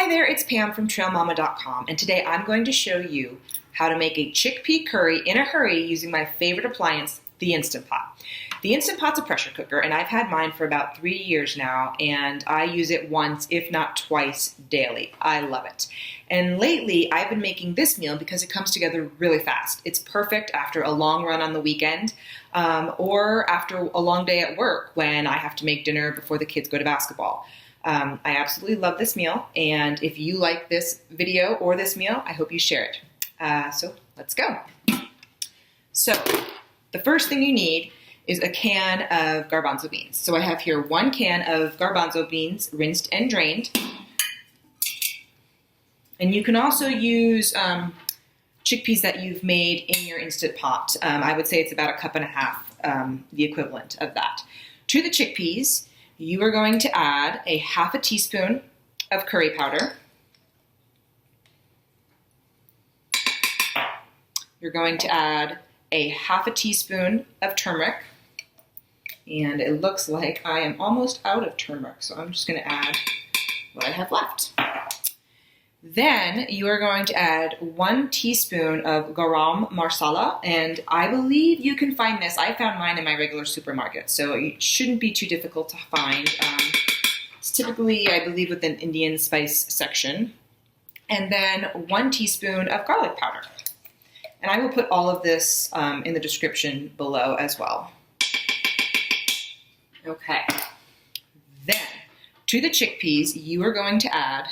Hi there, it's Pam from trailmama.com, and today I'm going to show you how to make a chickpea curry in a hurry using my favorite appliance, the Instant Pot. The Instant Pot's a pressure cooker, and I've had mine for about 3 years now, and I use it once, if not twice, daily. I love it. And lately, I've been making this meal because it comes together really fast. It's perfect after a long run on the weekend, or after a long day at work when I have to make dinner before the kids go to basketball. I absolutely love this meal, and if you like this video or this meal, I hope you share it. So let's go. So the first thing you need is a can of garbanzo beans. So I have here 1 can of garbanzo beans, rinsed and drained. And you can also use chickpeas that you've made in your Instant Pot. I would say it's about 1.5 cups, the equivalent of that. To the chickpeas, you are going to add a 1/2 teaspoon of curry powder. You're going to add a 1/2 teaspoon of turmeric. And it looks like I am almost out of turmeric, so I'm just going to add what I have left. Then you are going to add 1 teaspoon of garam Marsala, and I believe you can find this. I found mine in my regular supermarket, so it shouldn't be too difficult to find. It's typically, I believe, within Indian spice section. And then 1 teaspoon of garlic powder. And I will put all of this in the description below as well. Okay. Then, to the chickpeas, you are going to add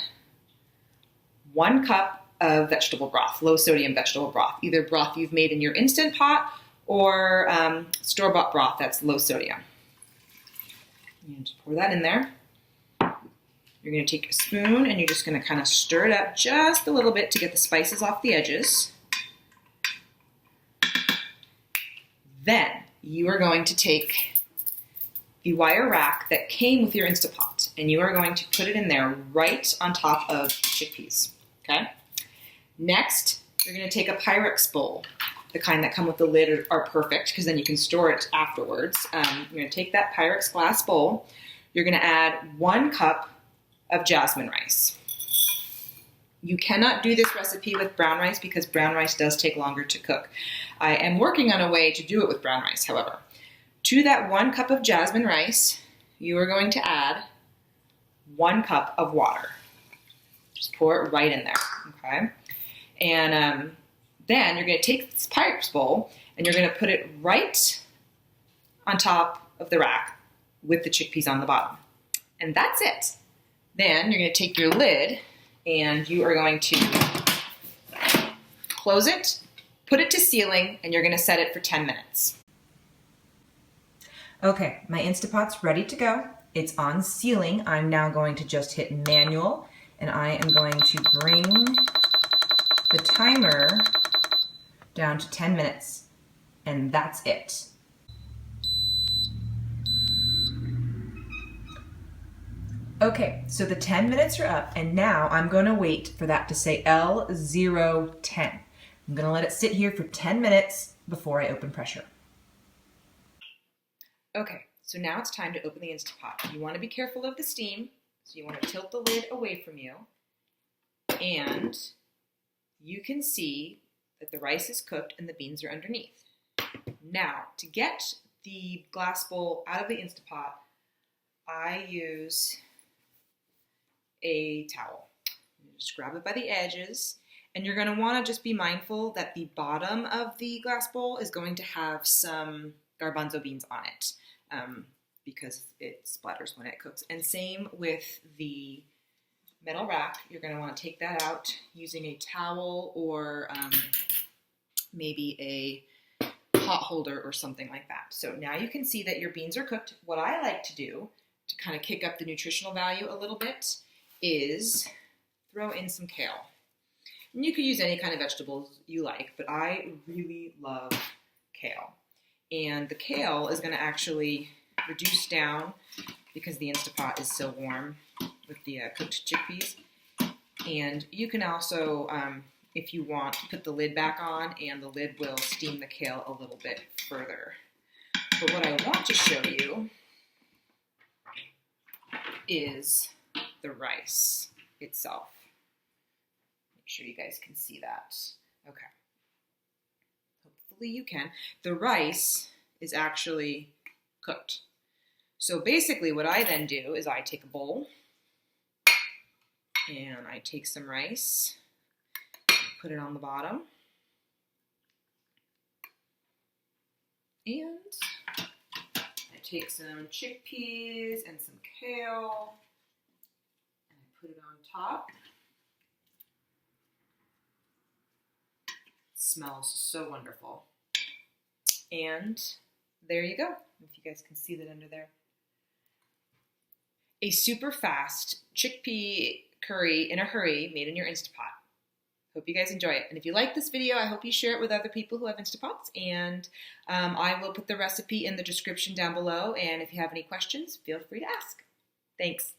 1 cup of vegetable broth, low sodium vegetable broth, either broth you've made in your Instant Pot or store-bought broth that's low sodium. And just pour that in there. You're going to take a spoon and you're just going to kind of stir it up just a little bit to get the spices off the edges. Then you are going to take the wire rack that came with your Instant Pot, and you are going to put it in there right on top of the chickpeas. Okay. Next, you're going to take a Pyrex bowl. The kind that come with the lid are perfect because then you can store it afterwards. You're going to take that Pyrex glass bowl. You're going to add 1 cup of jasmine rice. You cannot do this recipe with brown rice because brown rice does take longer to cook. I am working on a way to do it with brown rice, however. To that 1 cup of jasmine rice, you are going to add 1 cup of water. Just pour it right in there, okay? And then you're going to take this Pyrex bowl and you're going to put it right on top of the rack with the chickpeas on the bottom. And that's it. Then you're going to take your lid and you are going to close it, put it to sealing, and you're going to set it for 10 minutes. Okay, my Instant Pot's ready to go. It's on sealing. I'm now going to just hit manual, and I am going to bring the timer down to 10 minutes, and that's it. Okay, so the 10 minutes are up, and now I'm going to wait for that to say L010. I'm going to let it sit here for 10 minutes before I open pressure. Okay, so now it's time to open the Instant Pot. You want to be careful of the steam, so you want to tilt the lid away from you, and you can see that the rice is cooked and the beans are underneath. Now, to get the glass bowl out of the Instant Pot, I use a towel. You just grab it by the edges, and you're going to want to just be mindful that the bottom of the glass bowl is going to have some garbanzo beans on it, because it splatters when it cooks. And same with the metal rack. You're going to want to take that out using a towel or maybe a pot holder or something like that. So now you can see that your beans are cooked. What I like to do to kind of kick up the nutritional value a little bit is throw in some kale. And you could use any kind of vegetables you like, but I really love kale. And the kale is going to actually reduce down because the Instant Pot is so warm with the cooked chickpeas. And you can also, if you want, put the lid back on, and the lid will steam the kale a little bit further. But what I want to show you is the rice itself. sure you guys can see that. Okay. Hopefully you can. The rice is actually cooked. So basically what I then do is I take a bowl and I take some rice, put it on the bottom, and I take some chickpeas and some kale and I put it on top. Smells so wonderful. And there you go. If you guys can see that under there. A super fast chickpea curry in a hurry made in your Instapot. Hope you guys enjoy it. And if you like this video, I hope you share it with other people who have Instapots. And I will put the recipe in the description down below. And if you have any questions, feel free to ask. Thanks.